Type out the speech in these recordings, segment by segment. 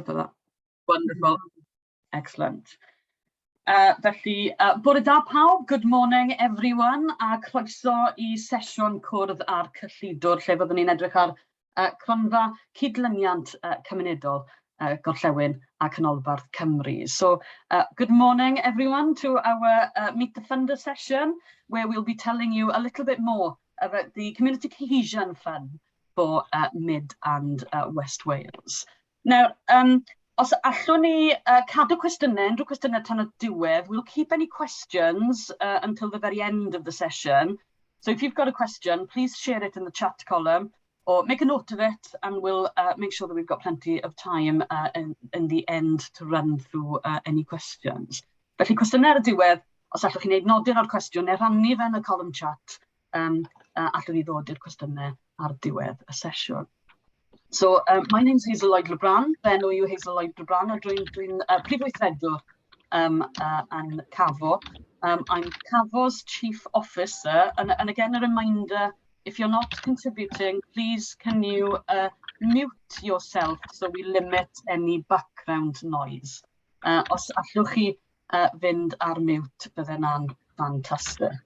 For that. Wonderful. Excellent. Felly, bore da pawb, good morning everyone, a croeso I sesiwn cwrdd ar cyllidwr, lle fyddwn ni'n edrych ar cronfa cydlyniant cymunedol Gorllewin a Canolbarth Cymru. So, good morning everyone to our Meet the Funder session, where we'll be telling you a little bit more about the Community Cohesion Fund for Mid and West Wales. Now, os allwn ni cadw cwestiynau, unrhyw cwestiynau tan y diwedd, we'll keep any questions until the very end of the session. So if you've got a question, please share it in the chat column or make a note of it, and we'll make sure that we've got plenty of time in the end to run through any questions. Felly cwestiynau ar y diwedd, os allwch chi wneud nodiad o'r cwestiwn neu rannu fe yn y column chat, allwn ni ddod i'r cwestiynau ar diwedd y sesiwn. So, my name's Cyllidwr, then yw Cyllidwr, a dwi'n prif weithredwr yn CAFO. I'm CAFO's Chief Officer, and again a reminder, if you're not contributing, please can you mute yourself so we limit any background noise. Os allwch chi fynd ar mute, bydde na'n fantastic.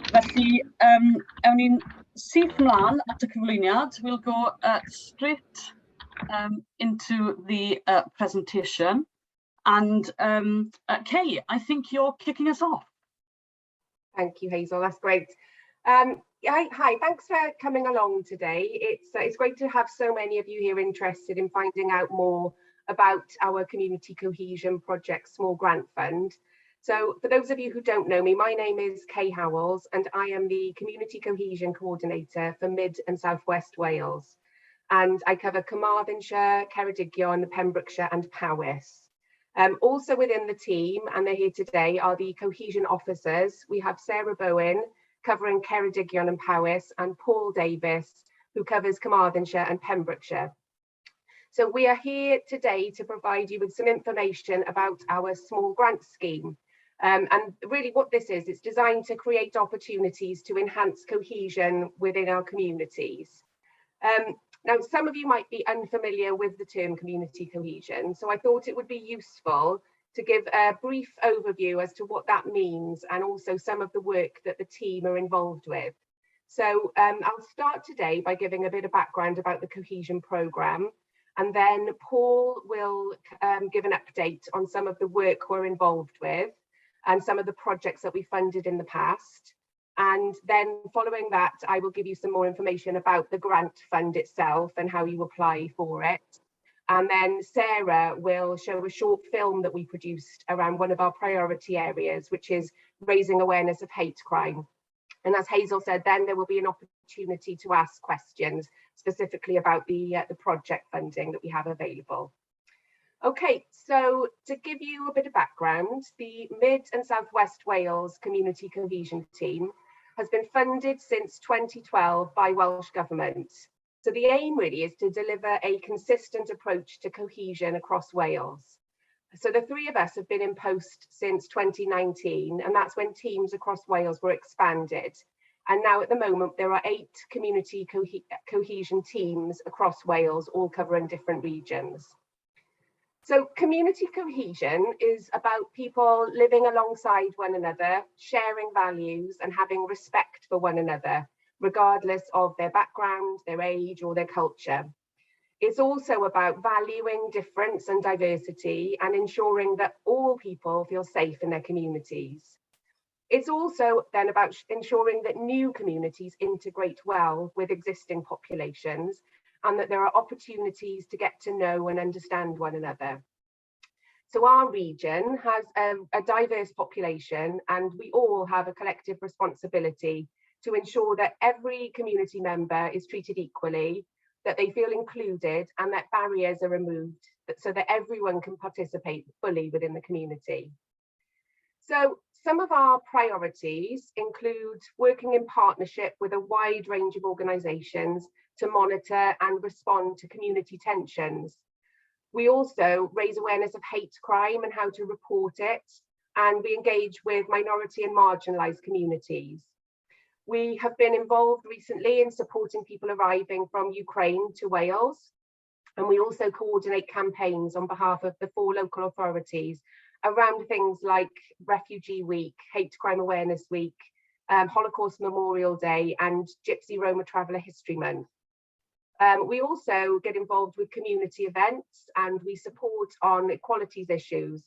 Felly, ewn ni'n syth mlaen at y cyflwyniad. We'll go straight into the presentation. And Kay, I think you're kicking us off. Thank you, Hazel. That's great. Hi, thanks for coming along today. It's great to have so many of you here interested in finding out more about our Community Cohesion Project Small Grant Fund. So for those of you who don't know me, my name is Kay Howells and I am the Community Cohesion Coordinator for Mid and South West Wales. And I cover Carmarthenshire, Ceredigion, Pembrokeshire and Powys. Also within the team, and they're here today, are the cohesion officers. We have Sarah Bowen covering Ceredigion and Powys, and Paul Davis, who covers Carmarthenshire and Pembrokeshire. So we are here today to provide you with some information about our small grant scheme. And really what this is, it's designed to create opportunities to enhance cohesion within our communities. Now, some of you might be unfamiliar with the term community cohesion, so I thought it would be useful to give a brief overview as to what that means and also some of the work that the team are involved with. So I'll start today by giving a bit of background about the cohesion programme, and then Paul will give an update on some of the work we're involved with and some of the projects that we funded in the past. And then following that, I will give you some more information about the grant fund itself and how you apply for it. And then Sarah will show a short film that we produced around one of our priority areas, which is raising awareness of hate crime. And as Hazel said, then there will be an opportunity to ask questions specifically about the project funding that we have available. Okay, so to give you a bit of background, the Mid and South West Wales Community Cohesion Team has been funded since 2012 by Welsh Government. So the aim really is to deliver a consistent approach to cohesion across Wales. So the three of us have been in post since 2019, and that's when teams across Wales were expanded. And now at the moment, there are 8 community cohesion teams across Wales, all covering different regions. So community cohesion is about people living alongside one another, sharing values and having respect for one another, regardless of their background, their age or their culture. It's also about valuing difference and diversity and ensuring that all people feel safe in their communities. It's also then about ensuring that new communities integrate well with existing populations and that there are opportunities to get to know and understand one another. So our region has a diverse population, and we all have a collective responsibility to ensure that every community member is treated equally, that they feel included and that barriers are removed so that everyone can participate fully within the community. So some of our priorities include working in partnership with a wide range of organisations to monitor and respond to community tensions. We also raise awareness of hate crime and how to report it, and we engage with minority and marginalised communities. We have been involved recently in supporting people arriving from Ukraine to Wales, And we also coordinate campaigns on behalf of the 4 local authorities around things like Refugee Week, Hate Crime Awareness Week, Holocaust Memorial Day, and Gypsy Roma Traveller History Month. We also get involved with community events, and we support on equalities issues,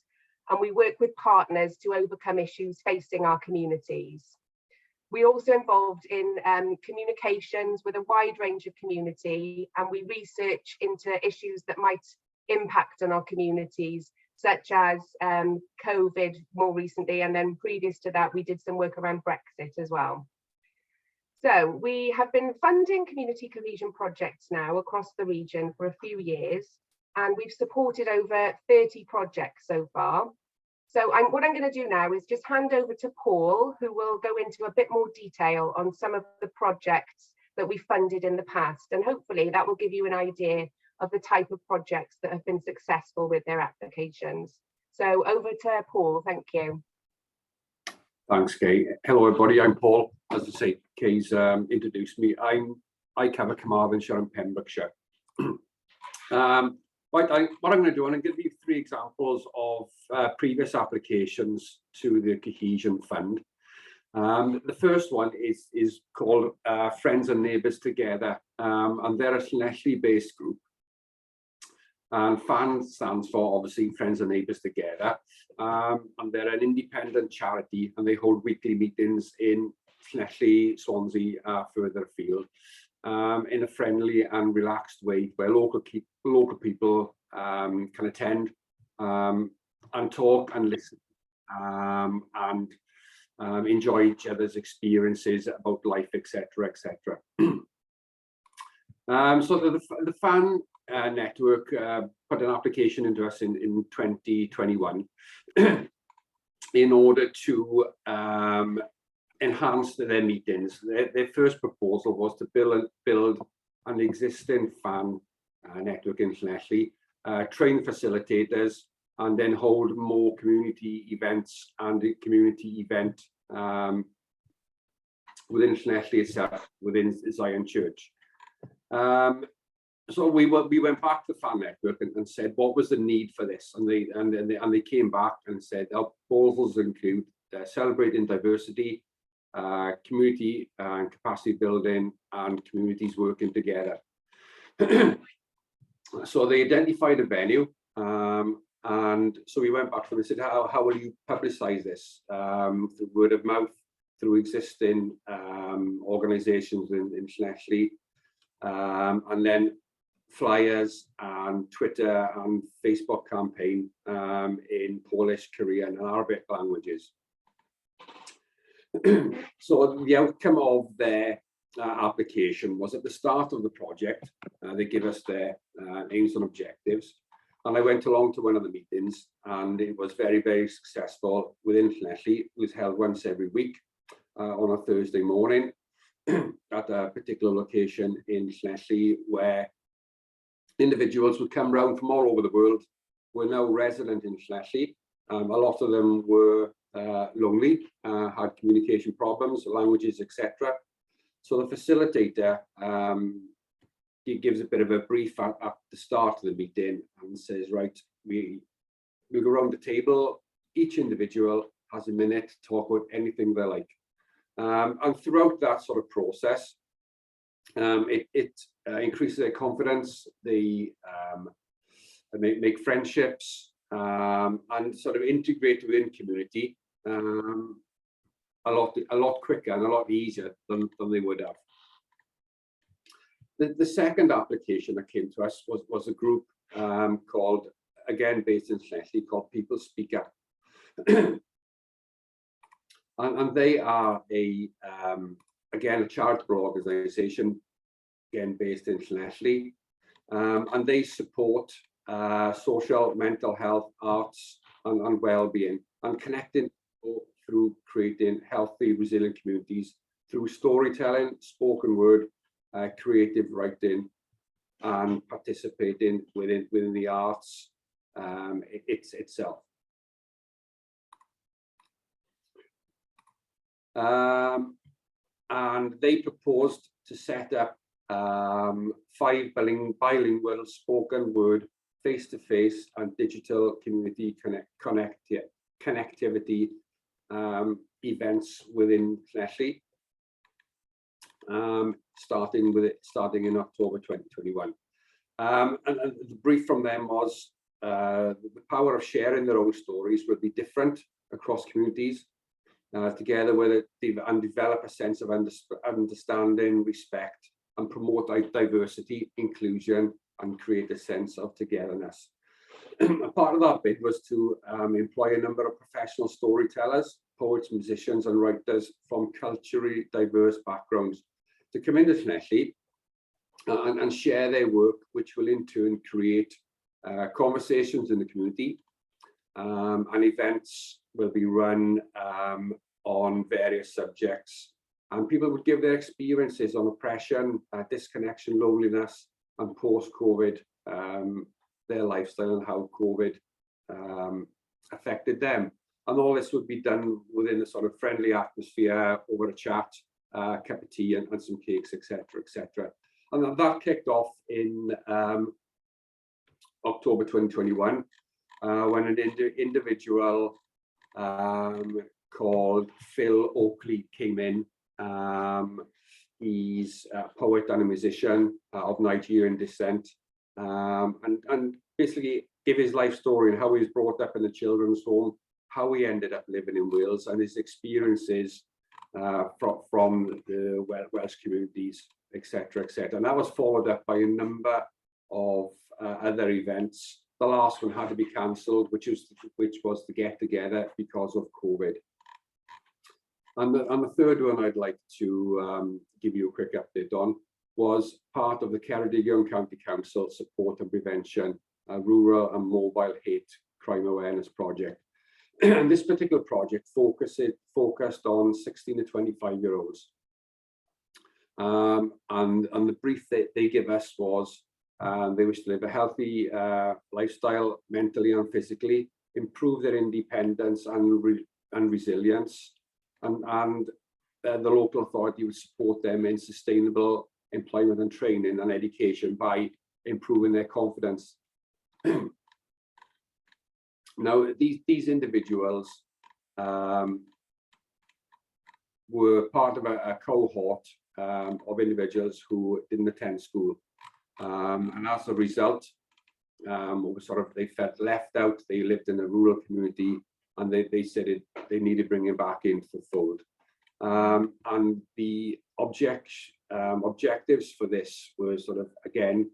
and we work with partners to overcome issues facing our communities. We're also involved in communications with a wide range of community, and we research into issues that might impact on our communities, such as COVID more recently, and then previous to that we did some work around Brexit as well. So we have been funding community cohesion projects now across the region for a few years, and we've supported over 30 projects so far. So what I'm going to do now is just hand over to Paul, who will go into a bit more detail on some of the projects that we funded in the past, and hopefully that will give you an idea of the type of projects that have been successful with their applications. So over to Paul, thank you. Thanks, Kay. Hello, everybody. I'm Paul. As I say, Kay's introduced me. I cover Carmarthenshire and Pembrokeshire. What I'm going to do, I'm going to give you 3 examples of previous applications to the Cohesion Fund. The first one is called Friends and Neighbours Together, and they're a Llanelli-based group. And FAN stands for, obviously, Friends and Neighbours Together, and they're an independent charity, and they hold weekly meetings in Llanelli, Swansea, further afield, in a friendly and relaxed way where local people can attend and talk and listen and enjoy each other's experiences about life, etc., etc. So the FAN network put an application into us in 2021 in order to enhance their meetings. Their first proposal was to build an existing FAN network in Llanelli, train facilitators, and then hold more community events and a community event within Llanelli itself, within Zion Church. So we went back to the FAN network and said, what was the need for this? And they came back and said, our proposals include celebrating diversity, community and capacity building, and communities working together. So they identified a venue, and so we went back to them and said, how will you publicise this? Through word of mouth, through existing organisations in Llanelli, and then flyers and Twitter and Facebook campaign in Polish, Korean and Arabic languages. So the outcome of their application was at the start of the project. They give us their aims and objectives, and I went along to one of the meetings, and it was very, very successful within Llanelli. It was held once every week on a Thursday morning at a particular location in Llanelli, where individuals would come round from all over the world, were now resident in Llanelli. A lot of them were lonely, had communication problems, languages, etc. So the facilitator, he gives a bit of a brief at the start of the meeting and says, right, we go around the table, each individual has a minute to talk about anything they like. And throughout that sort of process, it increases their confidence, they make friendships, and sort of integrate within community a lot quicker and a lot easier than they would have. The second application that came to us was a group called, again based in Llanelli, called People Speak Up. and they are again a charitable organisation, again based in Llanelli, and they support social, mental health, arts and well-being, and connecting through creating healthy, resilient communities through storytelling, spoken word, creative writing, and participating within the arts itself. And they proposed to set up 5 bilingual spoken word, face-to-face and digital community connectivity events within Llanelli, starting in October 2021. And the brief from them was the power of sharing their own stories will be different across communities, together with it, and develop a sense of understanding, respect, and promote diversity, inclusion, and create a sense of togetherness. A part of that bid was to employ a number of professional storytellers, poets, musicians, and writers from culturally diverse backgrounds to come into Llanelli and share their work, which will in turn create conversations in the community, and events will be run on various subjects, and people would give their experiences on oppression, disconnection, loneliness, and post-COVID, their lifestyle and how COVID affected them. And all this would be done within a sort of friendly atmosphere, over a chat, cup of tea, and some cakes, etc., etc. And that kicked off in October 2021, when an individual called Phil Oakley came in. He's a poet and a musician of Nigerian descent, and basically give his life story and how he was brought up in a children's home, how he ended up living in Wales, and his experiences from the Welsh communities, etc., etc. And that was followed up by a number of other events. The last one had to be cancelled, which was the get together because of COVID. And the third one I'd like to give you a quick update on was part of the Ceredigion County Council Support and Prevention Rural and Mobile Hate Crime Awareness Project. And this particular project focused on 16 to 25-year-olds. And the brief that they give us was they wish to live a healthy lifestyle, mentally and physically, improve their independence and resilience, and the local authority would support them in sustainable employment and training and education by improving their confidence. Now, these individuals were part of a cohort of individuals who didn't attend school. And as a result, they felt left out. They lived in a rural community, and they said they needed bringing back into the fold. And the objectives for this were again,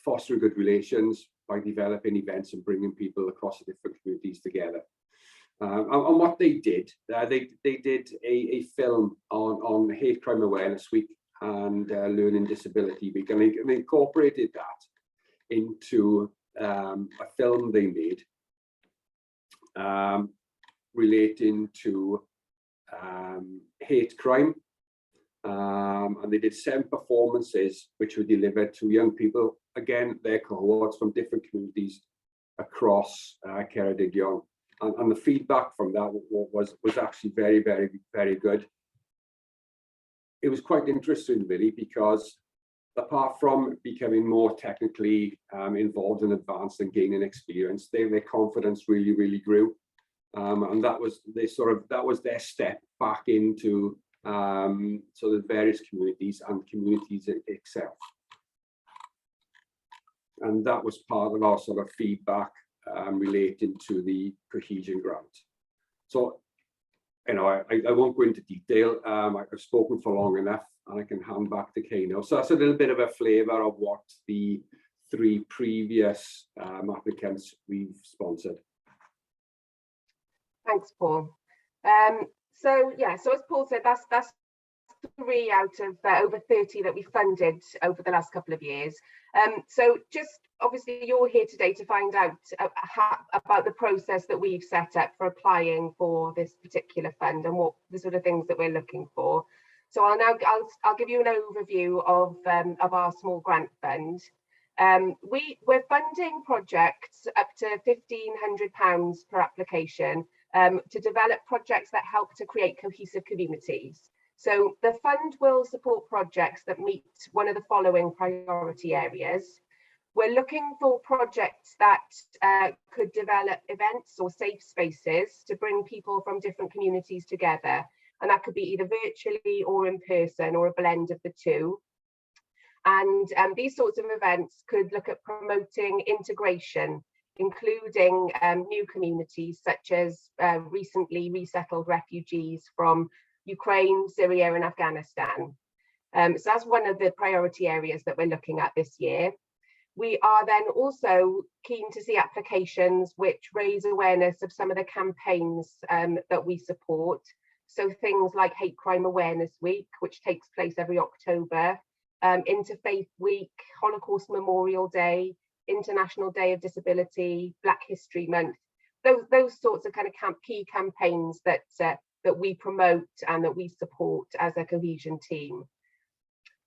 fostering good relations by developing events and bringing people across the different communities together. And what they did did a film on Hate Crime Awareness Week and Learning Disability Week, and they incorporated that into a film they made relating to hate crime. And they did 7 performances which were delivered to young people, again, their cohorts from different communities across Ceredigion. And the feedback from that was actually very, very, very good. It was quite interesting, really, because apart from becoming more technically involved and advanced and gaining experience, their confidence really, really grew. And that was their step back into various communities and communities itself. And that was part of our feedback relating to the Cohesion grant. So, I won't go into detail. I've spoken for long enough, and I can hand back to Kay now. So that's a little bit of a flavour of what the 3 previous applicants we've sponsored. Thanks, Paul. So as Paul said, that's 3 out of over 30 that we funded over the last couple of years. So just obviously you're here today to find out about the process that we've set up for applying for this particular fund and what the sort of things that we're looking for. So I'll give you an overview of our small grant fund. We're funding projects up to £1,500 per application to develop projects that help to create cohesive communities. So the fund will support projects that meet one of the following priority areas. We're looking for projects that could develop events or safe spaces to bring people from different communities together. And that could be either virtually or in person or a blend of the two. And these sorts of events could look at promoting integration, including new communities such as recently resettled refugees from Ukraine, Syria and Afghanistan. So that's one of the priority areas that we're looking at this year. We are then also keen to see applications which raise awareness of some of the campaigns that we support. So things like Hate Crime Awareness Week, which takes place every October, Interfaith Week, Holocaust Memorial Day, International Day of Disability, Black History Month. Those sorts of kind of key campaigns that we promote and that we support as a Cohesion team.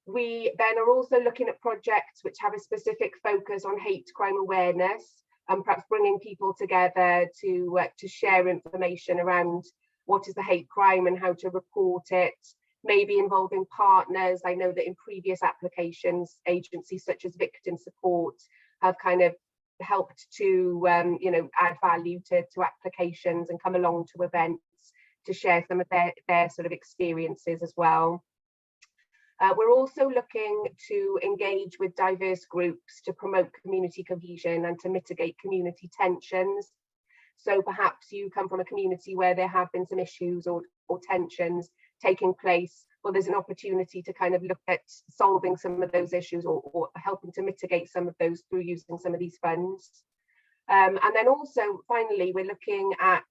We then are also looking at projects which have a specific focus on hate crime awareness and perhaps bringing people together to share information around what is the hate crime and how to report it, maybe involving partners. I know that in previous applications, agencies such as Victim Support have kind of helped to add value to applications and come along to events to share some of their sort of experiences as well. We're also looking to engage with diverse groups to promote community cohesion and to mitigate community tensions. So perhaps you come from a community where there have been some issues or tensions taking place. Well, there's an opportunity to kind of look at solving some of those issues or helping to mitigate some of those through using some of these funds. And then also, finally, we're looking at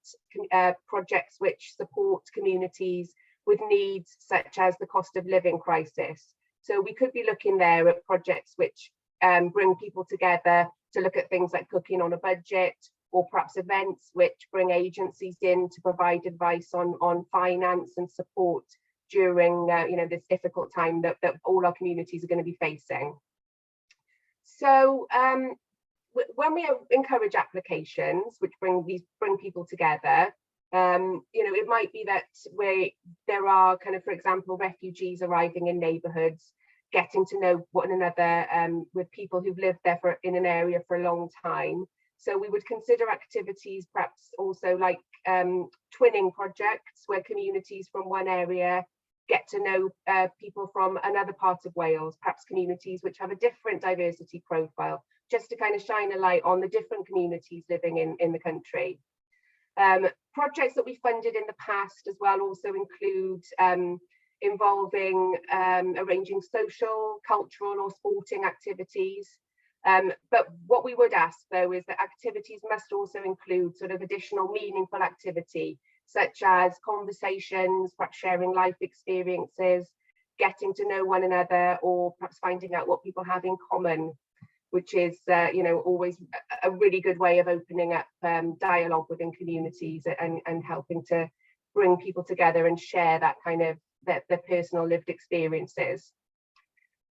projects which support communities with needs such as the cost of living crisis. So we could be looking there at projects which bring people together to look at things like cooking on a budget, or perhaps events which bring agencies in to provide advice on finance and support during this difficult time that all our communities are going to be facing. So when we encourage applications which bring people together, it might be that there are kind of, for example, refugees arriving in neighbourhoods, getting to know one another with people who've lived there in an area for a long time. So we would consider activities perhaps also like twinning projects where communities from one area get to know people from another part of Wales, perhaps communities which have a different diversity profile, just to kind of shine a light on the different communities living in the country. Projects that we funded in the past as well also include involving arranging social, cultural or sporting activities. But what we would ask though is that activities must also include sort of additional meaningful activity, such as conversations, perhaps sharing life experiences, getting to know one another, or perhaps finding out what people have in common, which is always a really good way of opening up dialogue within communities and helping to bring people together and share that kind of their personal lived experiences.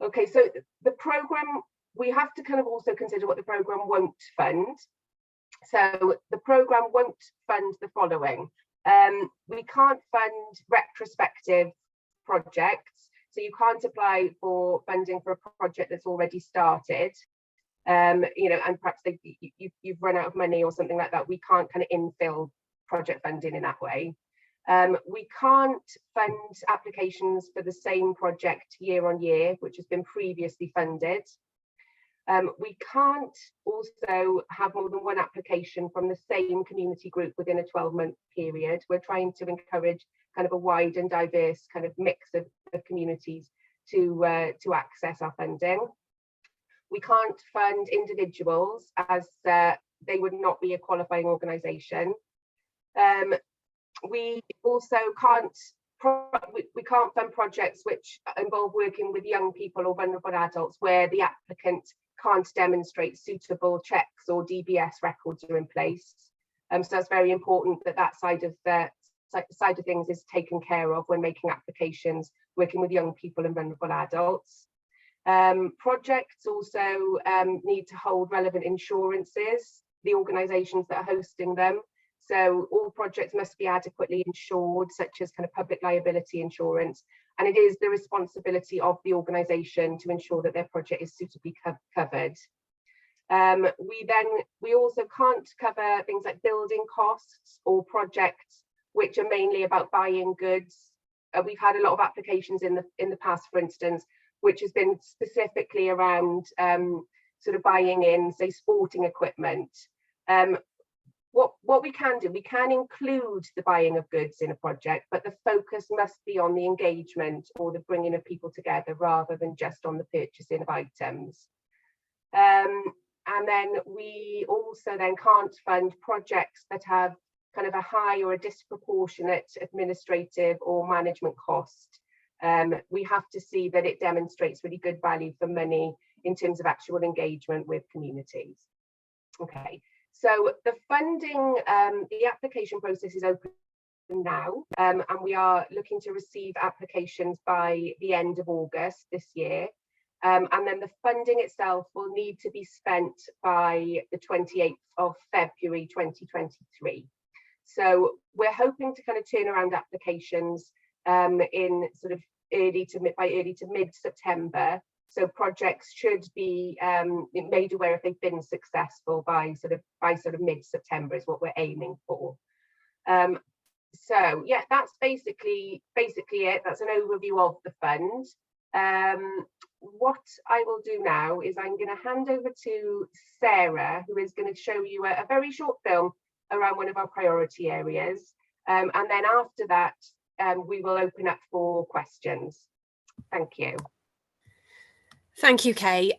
Okay, so the programme, we have to kind of also consider what the programme won't fund. So the programme won't fund the following. We can't fund retrospective projects. So you can't apply for funding for a project that's already started. And perhaps you've run out of money or something like that. We can't kind of infill project funding in that way. We can't fund applications for the same project year on year, which has been previously funded. We can't also have more than one application from the same community group within a 12-month period. We're trying to encourage kind of a wide and diverse kind of mix of communities to access our funding. We can't fund individuals as they would not be a qualifying organisation. We also can't fund projects which involve working with young people or vulnerable adults where the applicant can't demonstrate suitable checks or DBS records are in place. So that's very important that side of things is taken care of when making applications, working with young people and vulnerable adults. Projects also need to hold relevant insurances, the organisations that are hosting them. So all projects must be adequately insured, such as kind of public liability insurance, and it is the responsibility of the organisation to ensure that their project is suitably covered. We also can't cover things like building costs or projects which are mainly about buying goods. We've had a lot of applications in the past, for instance, which has been specifically around sort of buying in, say, sporting equipment. What we can do, we can include the buying of goods in a project, but the focus must be on the engagement or the bringing of people together rather than just on the purchasing of items. And then we also then can't fund projects that have kind of a high or a disproportionate administrative or management cost. We have to see that it demonstrates really good value for money in terms of actual engagement with communities. Okay, so the funding, the application process is open now, and we are looking to receive applications by the end of August this year. And then the funding itself will need to be spent by the 28th of February 2023. So we're hoping to kind of turn around applications in sort of early to mid-September. So projects should be made aware if they've been successful by sort of mid-September is what we're aiming for. So yeah, that's basically it. That's an overview of the fund. What I will do now is I'm going to hand over to Sarah, who is going to show you a very short film around one of our priority areas. And then after that, we will open up for questions. Thank you. Thank you, Kay.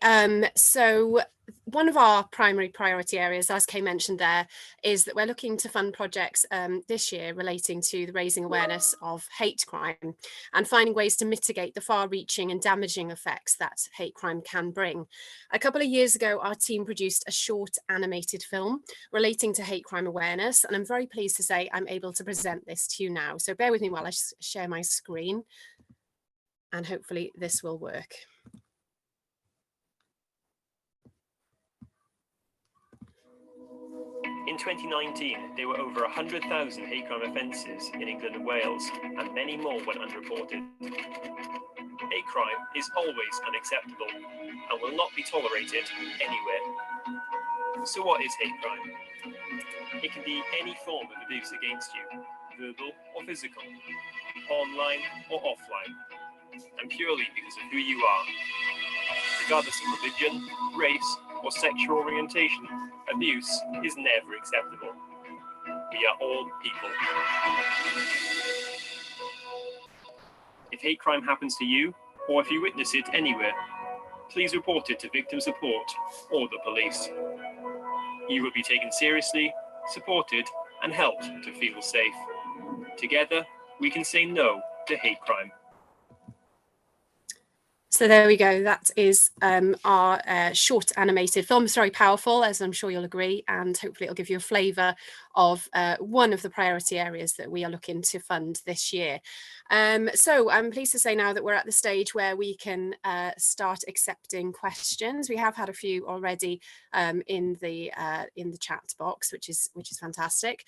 So one of our primary priority areas, as Kay mentioned there, is that we're looking to fund projects this year relating to the raising awareness of hate crime and finding ways to mitigate the far-reaching and damaging effects that hate crime can bring. A couple of years ago, our team produced a short animated film relating to hate crime awareness, and I'm very pleased to say I'm able to present this to you now. So bear with me while I share my screen, and hopefully this will work. In 2019, there were over 100,000 hate crime offences in England and Wales, and many more went unreported. Hate crime is always unacceptable and will not be tolerated anywhere. So what is hate crime? It can be any form of abuse against you, verbal or physical, online or offline, and purely because of who you are. Regardless of religion, race, or sexual orientation, abuse is never acceptable. We are all people. If hate crime happens to you, or if you witness it anywhere, please report it to victim support or the police. You will be taken seriously, supported, and helped to feel safe. Together, we can say no to hate crime. So there we go. That is our short animated film. It's very powerful, as I'm sure you'll agree, and hopefully it'll give you a flavour of one of the priority areas that we are looking to fund this year. So I'm pleased to say now that we're at the stage where we can start accepting questions. We have had a few already in the chat box, which is fantastic.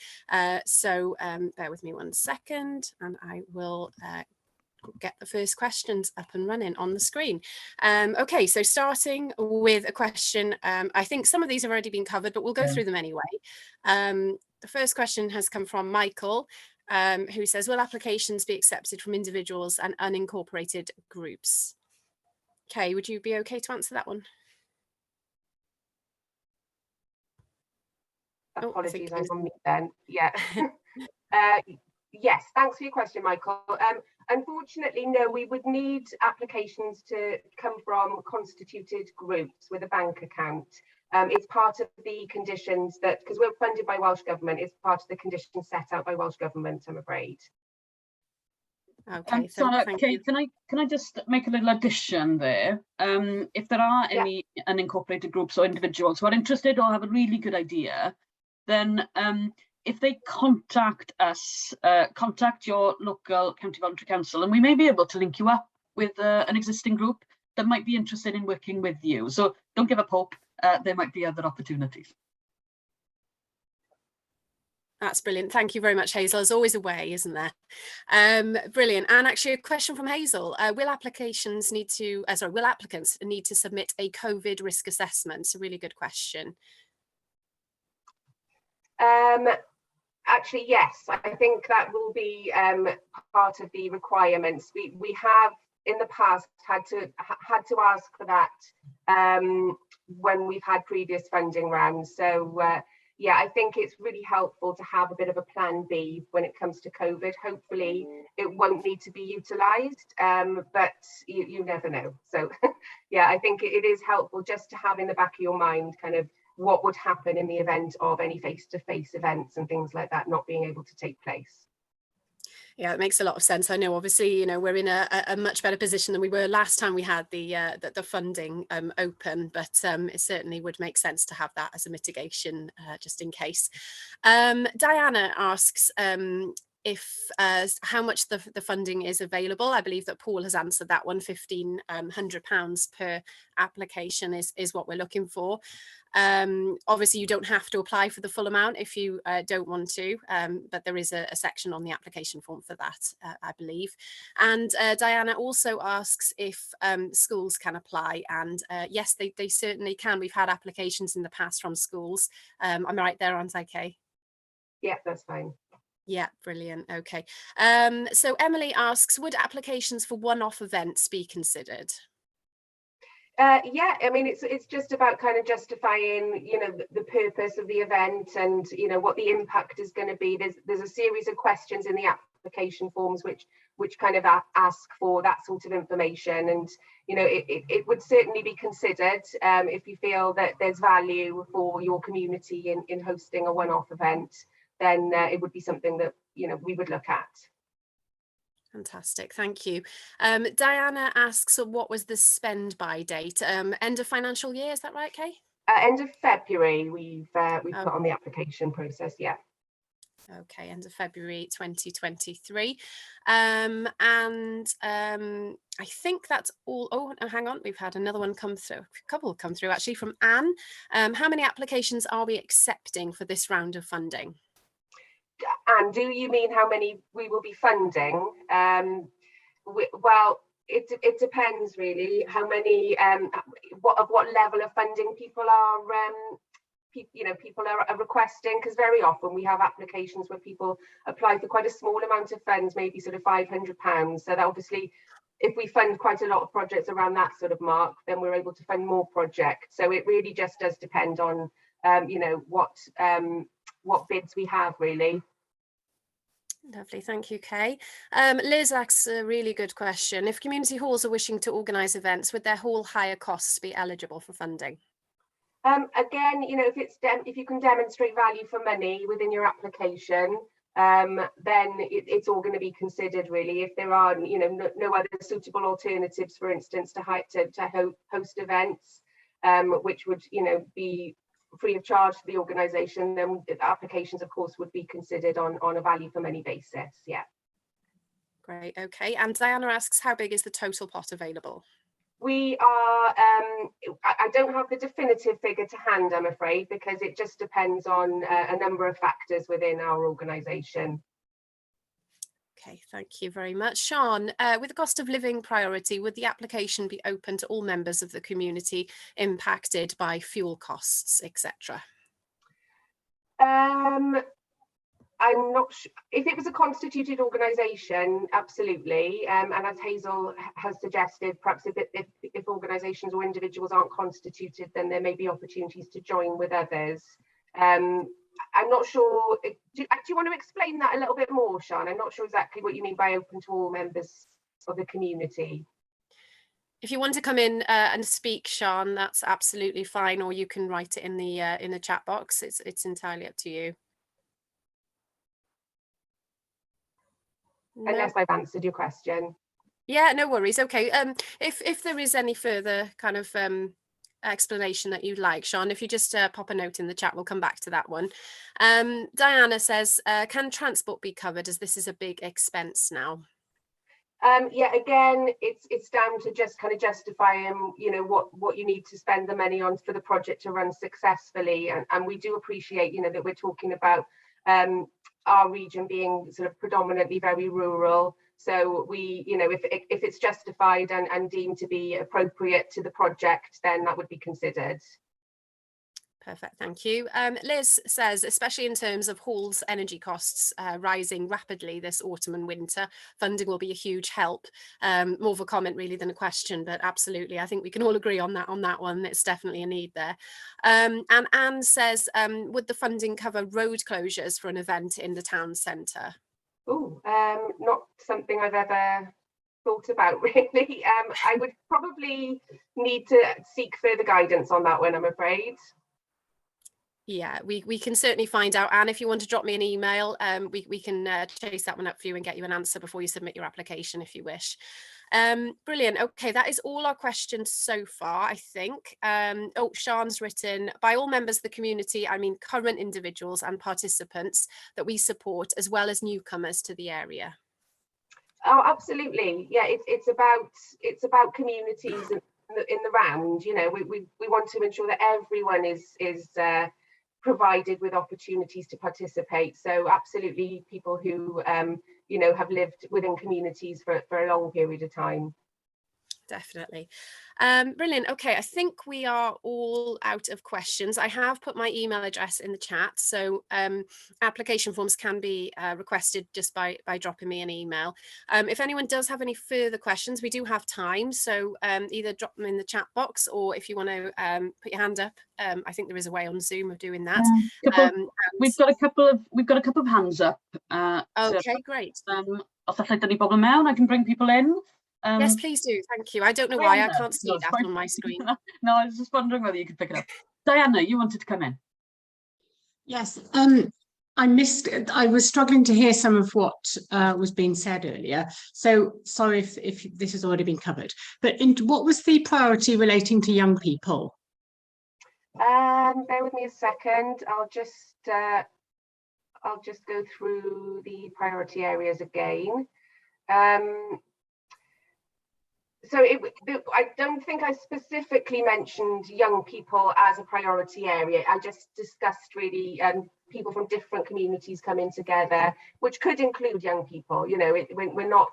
So bear with me one second, and I will get the first questions up and running on the screen. Okay, so starting with a question, I think some of these have already been covered, but we'll go through them anyway. The first question has come from Michael, who says, will applications be accepted from individuals and unincorporated groups? Okay, would you be okay to answer that one? Apologies, I'm on mute then. Yeah. Yes, thanks for your question, Michael. Unfortunately, no, we would need applications to come from constituted groups with a bank account. It's part of the conditions that, because we're funded by Welsh Government, it's part of the conditions set out by Welsh Government, I'm afraid. Okay, Sarah, thank Kate, you. can I just make a little addition there? If there are any unincorporated groups or individuals who are interested or have a really good idea, then if they contact us, contact your local county voluntary council, and we may be able to link you up with an existing group that might be interested in working with you. So don't give up hope. There might be other opportunities. That's brilliant. Thank you very much, Hazel. There's always a way, isn't there? Brilliant. And actually, a question from Hazel: will applicants need to submit a COVID risk assessment? It's a really good question. Actually, yes. I think that will be part of the requirements. We have in the past had to ask for that when we've had previous funding rounds. So. Yeah, I think it's really helpful to have a bit of a plan B when it comes to COVID. Hopefully it won't need to be utilised, but you never know. So yeah, I think it is helpful just to have in the back of your mind kind of what would happen in the event of any face-to-face events and things like that not being able to take place. Yeah, it makes a lot of sense. I know, obviously, you know, we're in a much better position than we were last time we had the funding open, but it certainly would make sense to have that as a mitigation just in case. Diana asks if how much the funding is available. I believe that Paul has answered that one. £1,500 per application is what we're looking for. Obviously, you don't have to apply for the full amount if you don't want to, but there is a section on the application form for that, I believe. And Diana also asks if schools can apply, and yes, they certainly can. We've had applications in the past from schools. I'm right there, aren't I, Kay? Yeah, that's fine. Yeah, brilliant. Okay. So Emily asks, would applications for one-off events be considered? Yeah, I mean, it's just about kind of justifying, you know, the purpose of the event and, you know, what the impact is going to be. There's a series of questions in the application forms which kind of ask for that sort of information, and, you know, it would certainly be considered if you feel that there's value for your community in hosting a one-off event. Then it would be something that, you know, we would look at. Fantastic, thank you. Diana asks, what was the spend by date? End of financial year, is that right, Kay? End of February, we've put on the application process, yeah. Okay, end of February 2023. And I think that's all. Oh, hang on, we've had another one come through, a couple come through actually from Anne. How many applications are we accepting for this round of funding? And do you mean how many we will be funding? Well, it depends really how many, what level of funding people are, people are requesting, because very often we have applications where people apply for quite a small amount of funds, maybe sort of £500. So that obviously, if we fund quite a lot of projects around that sort of mark, then we're able to fund more projects. So it really just does depend on, you know, what bids we have really. Lovely, thank you, Kay. Liz asks a really good question. If community halls are wishing to organise events, would their hall hire costs be eligible for funding? Again, you know, if you can demonstrate value for money within your application, then it's all going to be considered really. If there are, you know, no other suitable alternatives, for instance, to host events, which would, you know, be free of charge for the organisation, then applications, of course, would be considered on a value for money basis. Yeah. Great. Okay. And Diana asks, how big is the total pot available? We are, I don't have the definitive figure to hand, I'm afraid, because it just depends on a number of factors within our organisation. Okay, thank you very much. Sean, with the cost of living priority, would the application be open to all members of the community impacted by fuel costs, etc.? I'm not sure. If it was a constituted organisation, absolutely. And as Hazel has suggested, perhaps if organisations or individuals aren't constituted, then there may be opportunities to join with others. I'm not sure. Do you want to explain that a little bit more, Sean? I'm not sure exactly what you mean by open to all members of the community. If you want to come in and speak, Sean, that's absolutely fine, or you can write it in the chat box. It's entirely up to you. No. Unless I've answered your question. Yeah, no worries. Okay. If there is any further kind of explanation that you'd like, Sean, if you just pop a note in the chat, we'll come back to that one. Diana says, can transport be covered as this is a big expense now? Yeah, again, it's down to just kind of justifying, you know, what you need to spend the money on for the project to run successfully, and we do appreciate, you know, that we're talking about our region being sort of predominantly very rural. So we, you know, if it's justified and deemed to be appropriate to the project, then that would be considered. Perfect, thank you. Liz says, especially in terms of Hall's energy costs rising rapidly this autumn and winter, funding will be a huge help. More of a comment really than a question, but absolutely, I think we can all agree on that one. It's definitely a need there. And Anne says, would the funding cover road closures for an event in the town centre? Oh, not something I've ever thought about really. I would probably need to seek further guidance on that one, I'm afraid. Yeah, we can certainly find out. And if you want to drop me an email, we can chase that one up for you and get you an answer before you submit your application if you wish. Brilliant. Okay, that is all our questions so far, I think. Oh, Sian's written, by all members of the community, I mean current individuals and participants that we support, as well as newcomers to the area. Oh, absolutely. Yeah, it's about communities in the round. You know, we want to ensure that everyone is provided with opportunities to participate. So absolutely, people who you know, have lived within communities for a long period of time. Definitely. Brilliant. Okay, I think we are all out of questions. I have put my email address in the chat, so application forms can be requested just by dropping me an email. If anyone does have any further questions, we do have time, so either drop them in the chat box, or if you want to put your hand up, I think there is a way on Zoom of doing that. We've got a couple of hands up. Okay, great. Os allai dynnu bobl mewn, I can bring people in. Yes, please do. Thank you. I don't know why I can't see that on my screen. No, I was just wondering whether you could pick it up. Diana, you wanted to come in. Yes, I was struggling to hear some of what was being said earlier. So sorry if this has already been covered. But what was the priority relating to young people? Bear with me a second. I'll just go through the priority areas again. So I don't think I specifically mentioned young people as a priority area. I just discussed really people from different communities coming together, which could include young people. You know, we're not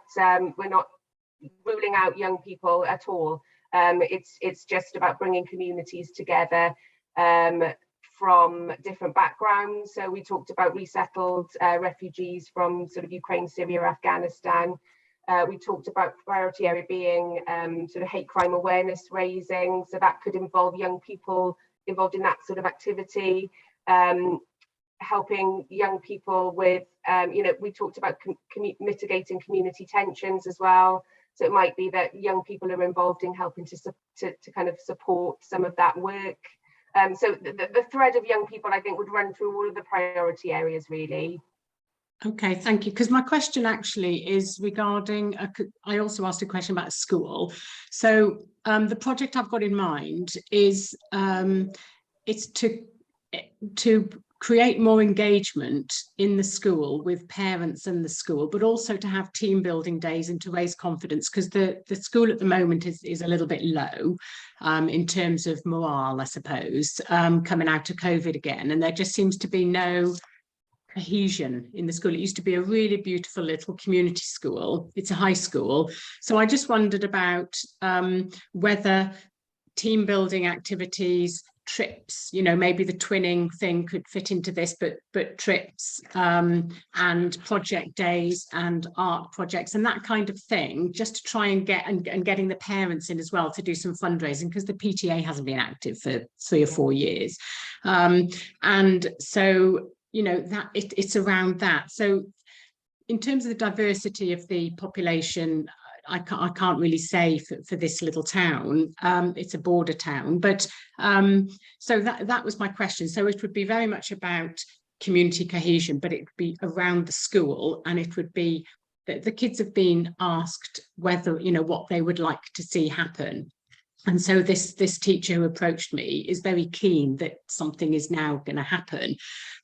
ruling out young people at all. It's just about bringing communities together from different backgrounds. So we talked about resettled refugees from sort of Ukraine, Syria, Afghanistan. We talked about priority area being sort of hate crime awareness raising, so that could involve young people involved in that sort of activity, helping young people with, you know, we talked about mitigating community tensions as well. So it might be that young people are involved in helping to kind of support some of that work. So the thread of young people, I think, would run through all of the priority areas really. Okay, thank you. Because my question actually is regarding, I also asked a question about a school. So the project I've got in mind is it's to create more engagement in the school with parents and the school, but also to have team building days and to raise confidence, because the school at the moment is a little bit low in terms of morale, I suppose, coming out of COVID again. And there just seems to be no cohesion in the school. It used to be a really beautiful little community school. It's a high school. So I just wondered about whether team building activities, trips, you know, maybe the twinning thing could fit into this, but trips and project days and art projects and that kind of thing, just to try and get and getting the parents in as well to do some fundraising, because the PTA hasn't been active for 3 or 4 years. And so, you know, that it's around that. So in terms of the diversity of the population, I can't really say for this little town. It's a border town, but so that was my question. So it would be very much about community cohesion, but it would be around the school, and it would be that the kids have been asked whether, you know, what they would like to see happen. And so this teacher who approached me is very keen that something is now going to happen,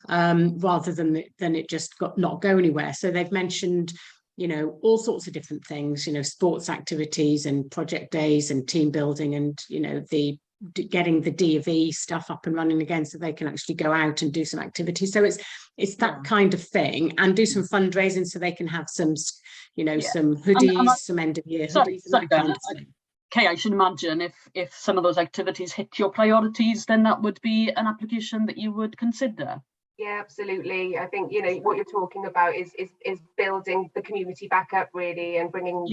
rather than it just not go anywhere. So they've mentioned, you know, all sorts of different things, you know, sports activities and project days and team building and, you know, the getting the DV stuff up and running again so they can actually go out and do some activities. So it's that kind of thing, and do some fundraising so they can have some, you know, some hoodies, some end of year hoodies, and that kind of thing. Okay, I should imagine if some of those activities hit your priorities, then that would be an application that you would consider. Yeah, absolutely. I think, you know, what you're talking about is building the community back up, really, and bringing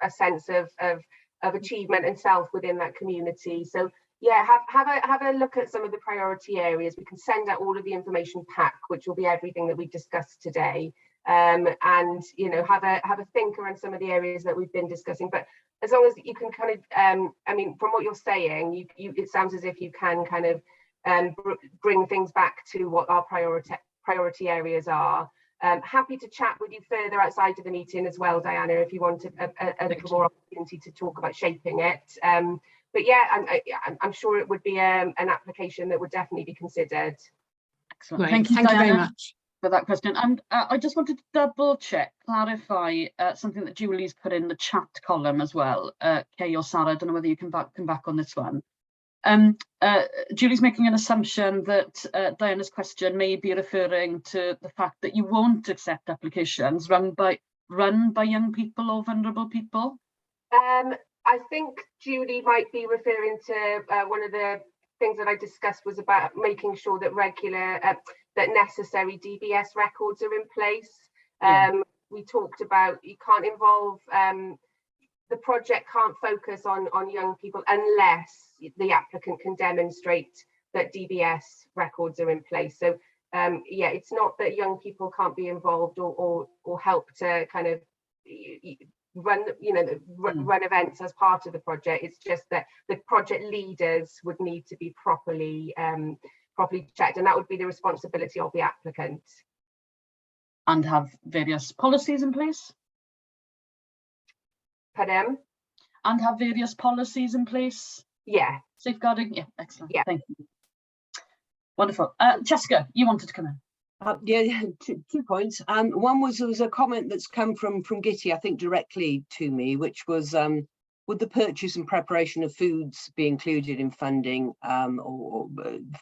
a sense of achievement and self within that community. So yeah, have a look at some of the priority areas. We can send out all of the information pack, which will be everything that we discussed today, and you know, have a think around some of the areas that we've been discussing. But as long as you can kind of I mean, from what you're saying, it sounds as if you can kind of bring things back to what our priority areas are. Happy to chat with you further outside of the meeting as well, Diana, if you want a little more opportunity to talk about shaping it. But yeah, I'm sure it would be an application that would definitely be considered. Excellent. Right. Thank you, Thank Diana, you very much for that question. And I just wanted to double check, clarify something that Julie's put in the chat column as well. Kay or Sarah, I don't know whether you can come back on this one. Julie's making an assumption that Diana's question may be referring to the fact that you won't accept applications run by young people or vulnerable people. I think Julie might be referring to one of the things that I discussed was about making sure that that necessary DBS records are in place. We talked about you can't involve the project can't focus on young people unless the applicant can demonstrate that DBS records are in place. So yeah, it's not that young people can't be involved or help to kind of run, you know, run events as part of the project. It's just that the project leaders would need to be properly checked, and that would be the responsibility of the applicant. And have various policies in place. Pardon? And have various policies in place. Yeah. Safeguarding. Yeah, excellent. Yeah. Thank you. Wonderful. Jessica, you wanted to come in. Yeah, 2 points. One was there was a comment that's come from Gitty, I think directly to me, which was would the purchase and preparation of foods be included in funding or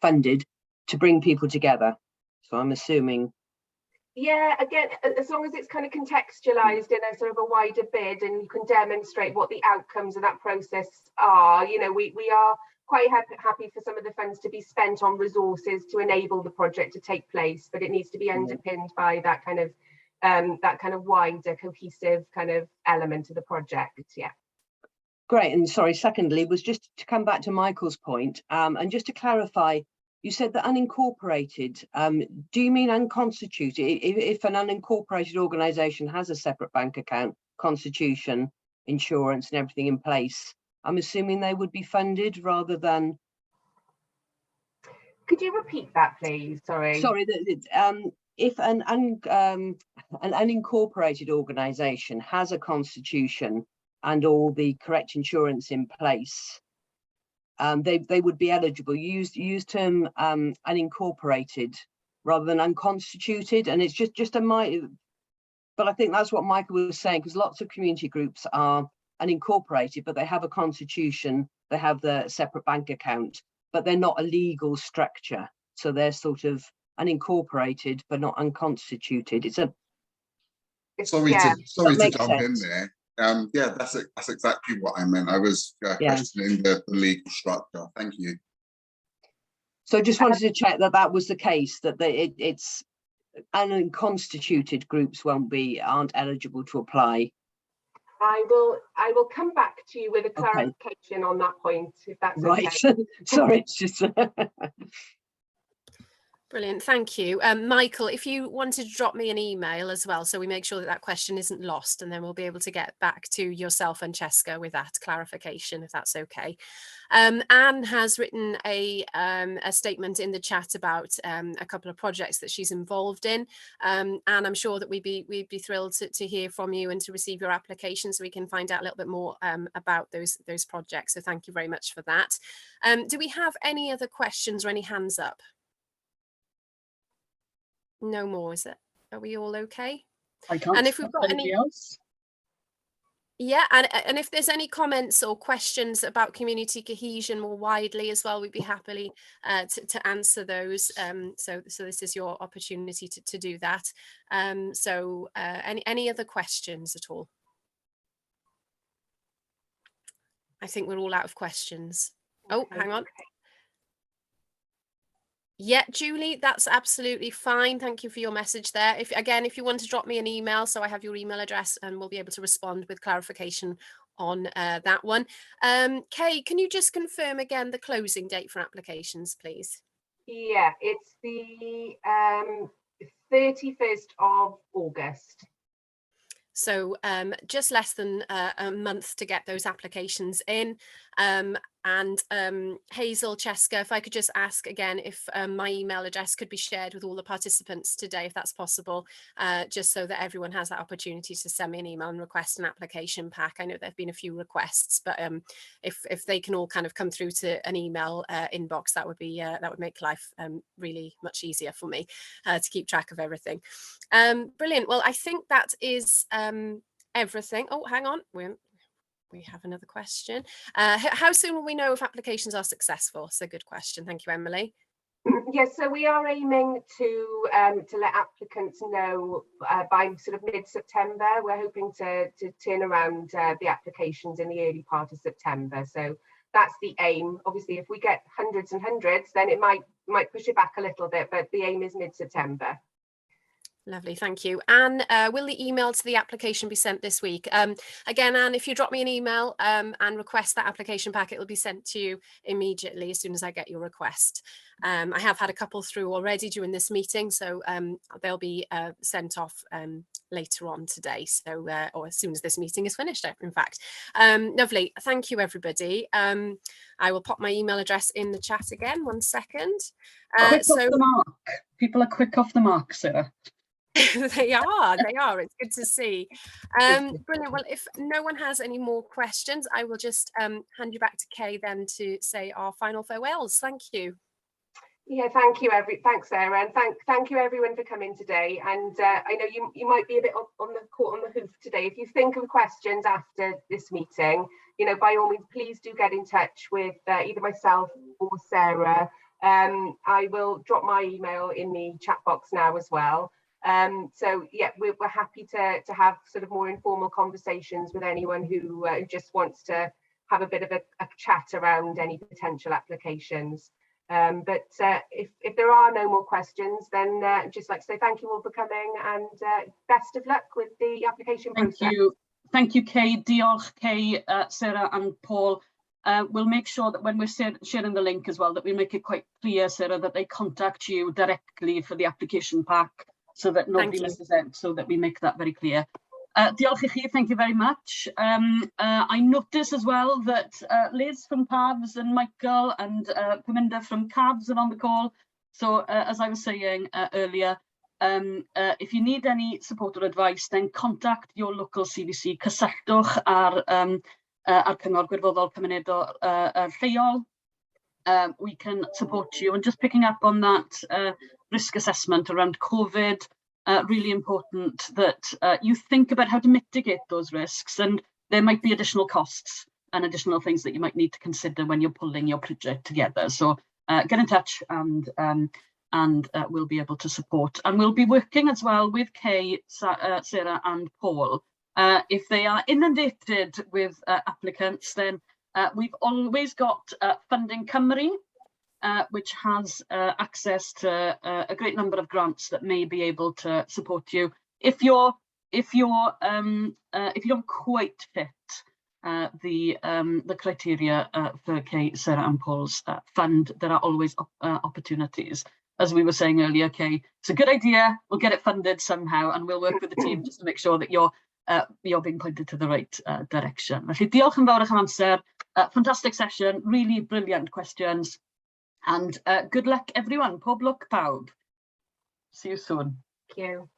funded to bring people together? So I'm assuming. Yeah, again, as long as it's kind of contextualized in a sort of a wider bid and you can demonstrate what the outcomes of that process are, you know, we are quite happy for some of the funds to be spent on resources to enable the project to take place, but it needs to be underpinned by that kind of wider cohesive kind of element of the project. Yeah. Great. And sorry, secondly, was just to come back to Michael's point, and just to clarify, you said that unincorporated, do you mean unconstituted? If an unincorporated organisation has a separate bank account, constitution, insurance and everything in place, I'm assuming they would be funded rather than... Could you repeat that, please? Sorry. Sorry, if an unincorporated organisation has a constitution and all the correct insurance in place, they would be eligible. You use term unincorporated rather than unconstituted, and it's just a but I think that's what Michael was saying, because lots of community groups are unincorporated, but they have a constitution, they have the separate bank account, but they're not a legal structure, so they're sort of unincorporated but not unconstituted. Sorry to jump in there. Yeah, that's exactly what I meant. I was questioning the legal structure. Thank you. So just wanted to check that was the case, that it's unconstituted groups aren't eligible to apply. I will come back to you with a clarification on that point, if that's right. Okay. Sorry, it's just Brilliant, thank you. Michael, if you wanted to drop me an email as well, so we make sure that question isn't lost, and then we'll be able to get back to yourself and Cheska with that clarification, if that's okay. Anne has written a statement in the chat about a couple of projects that she's involved in, and I'm sure that we'd be thrilled to hear from you and to receive your application so we can find out a little bit more about those projects. So thank you very much for that. Do we have any other questions or any hands up? No more, is it? Are we all okay? I can't. And if we've got any else? Yeah, and if there's any comments or questions about community cohesion more widely as well, we'd be happy to answer those. So this is your opportunity to do that. Any other questions at all? I think we're all out of questions. Oh, hang on. Yeah, Julie, that's absolutely fine. Thank you for your message there. If you want to drop me an email, so I have your email address and we'll be able to respond with clarification on that one. Kay, can you just confirm again the closing date for applications, please? Yeah, it's the 31st of August. So just less than a month to get those applications in. Hazel, Cheska, if I could just ask again if my email address could be shared with all the participants today, if that's possible, just so that everyone has that opportunity to send me an email and request an application pack. I know there have been a few requests, but if they can all kind of come through to an email inbox, that would make life really much easier for me to keep track of everything. Brilliant. Well, I think that is everything. Oh, hang on. We have another question. How soon will we know if applications are successful? So good question. Thank you, Emily. Yes, so we are aiming to let applicants know by sort of mid-September. We're hoping to turn around the applications in the early part of September. So that's the aim. Obviously, if we get hundreds and hundreds, then it might push it back a little bit, but the aim is mid-September. Lovely, thank you. Anne, will the email to the application be sent this week? Again, Anne, if you drop me an email and request that application pack, it will be sent to you immediately as soon as I get your request. I have had a couple through already during this meeting, so they'll be sent off later on today, so or as soon as this meeting is finished, in fact. Lovely, thank you, everybody. I will pop my email address in the chat again, 1 second. Quick off the mark. People are quick off the mark, Sarah. They are, it's good to see. Brilliant. Well, if no one has any more questions, I will just hand you back to Kay then to say our final farewells. Thank you. Yeah, thanks Sarah, and thank you everyone for coming today. And I know you might be a bit on the hoof today. If you think of questions after this meeting, by all means, please do get in touch with either myself or Sarah. I will drop my email in the chat box now as well. So yeah, we're happy to have sort of more informal conversations with anyone who just wants to have a bit of a chat around any potential applications. But if there are no more questions, then just like to say thank you all for coming, and best of luck with the application process. Thank you, Kay. Diolch, Kay, Sarah and Paul. We'll make sure that when we're sharing the link as well, that we make it quite clear, Sarah, that they contact you directly for the application pack, so that nobody misses out, so that we make that very clear. Diolch I chi, thank you very much. I notice as well that Liz from Paths and Michael and Paminda from Cabs are on the call. So as I was saying earlier, if you need any support or advice, then contact your local CVC. Cysylltwch ar Cyngor Gwirfoddol Cymunedol Lleol. We can support you. And just picking up on that risk assessment around COVID, really important that you think about how to mitigate those risks, and there might be additional costs and additional things that you might need to consider when you're pulling your project together. So get in touch, and we'll be able to support. And we'll be working as well with Kay, Sarah and Paul. If they are inundated with applicants, then we've always got Funding Cymru, which has access to a great number of grants that may be able to support you. If you don't quite fit the criteria for Kay, Sarah and Paul's fund, there are always opportunities. As we were saying earlier, Kay, it's a good idea. We'll get it funded somehow, and we'll work with the team just to make sure that you're being pointed to the right direction. Felly, diolch yn fawr am amser. Fantastic session, really brilliant questions. And good luck, everyone. Pob lwc, pawb. See you soon. Thank you.